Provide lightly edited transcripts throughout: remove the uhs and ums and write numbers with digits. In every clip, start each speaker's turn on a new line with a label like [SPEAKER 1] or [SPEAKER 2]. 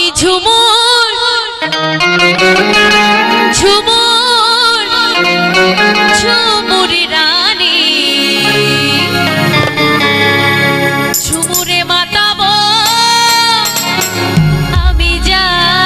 [SPEAKER 1] আমি ঝুমুর ঝুমুর ঝুমুর রানী ঝুমুরে মাতাবো আমি জানি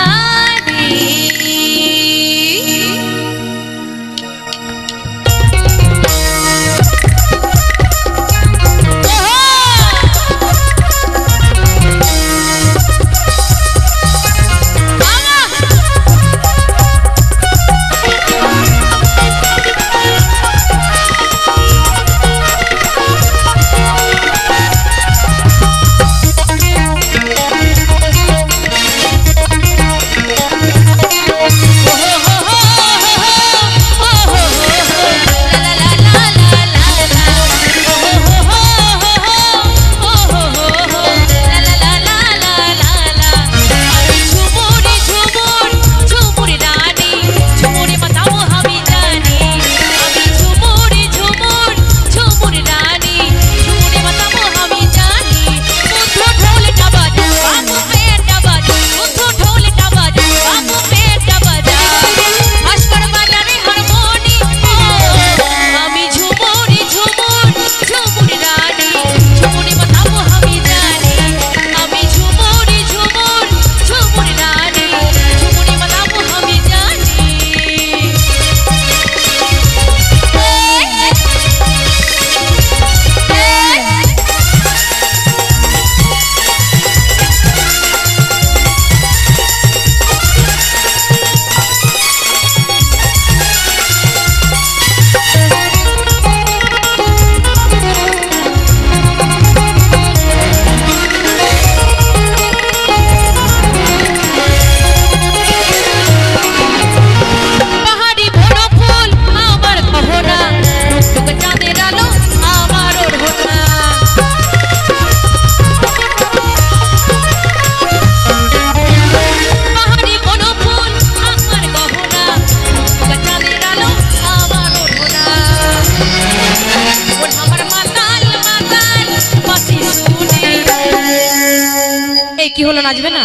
[SPEAKER 1] কি হলো নাচবে না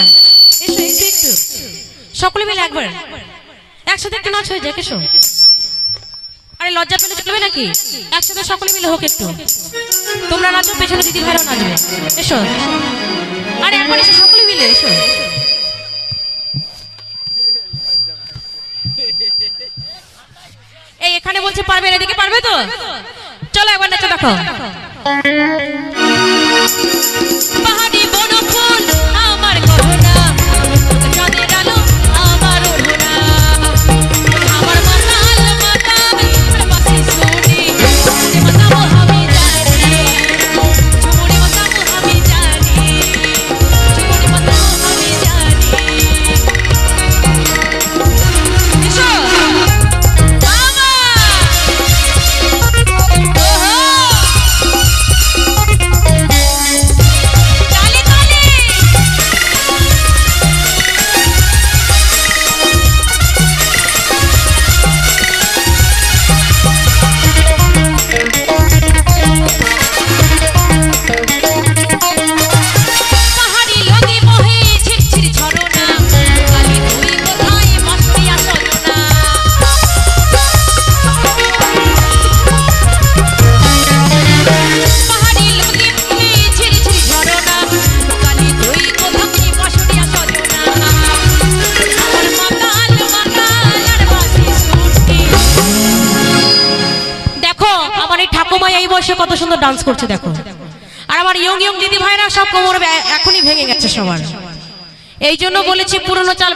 [SPEAKER 1] এসো একটু একটু সকলে মিলে একবার একসাথে একটু নাচ হয়ে যায় এসো আরে লজ্জা পেলে চলবে নাকি একসাথে সকলে মিলে হোক একটু তোমরা নাচো পেছনে দিদি ভাইরাও নাচবে এসো আরে একবার এসো সকলে মিলে এসো এই এখানে বলছে পারবে এদিকে পারবে তো চলো একবার নাচো দেখো পাহাড়ি বনফুল আমার গহনা চাঁদের আলো আমার ওড়না আমার মাতাল মাতাল বাসি সোনি মাতাবো আমি জানি ঝুমুরে মাতাবো আমি জানি ঝুমুরে মাতাবো আমি জানি এসো বাবা কত সুন্দর ডান্স করছে দেখো আর আমার ইয়ং ইয়ং দিদি ভাইরা সব কোমর এখনই ভেঙে গেছে সবার এই জন্য বলেছি পুরনো চাল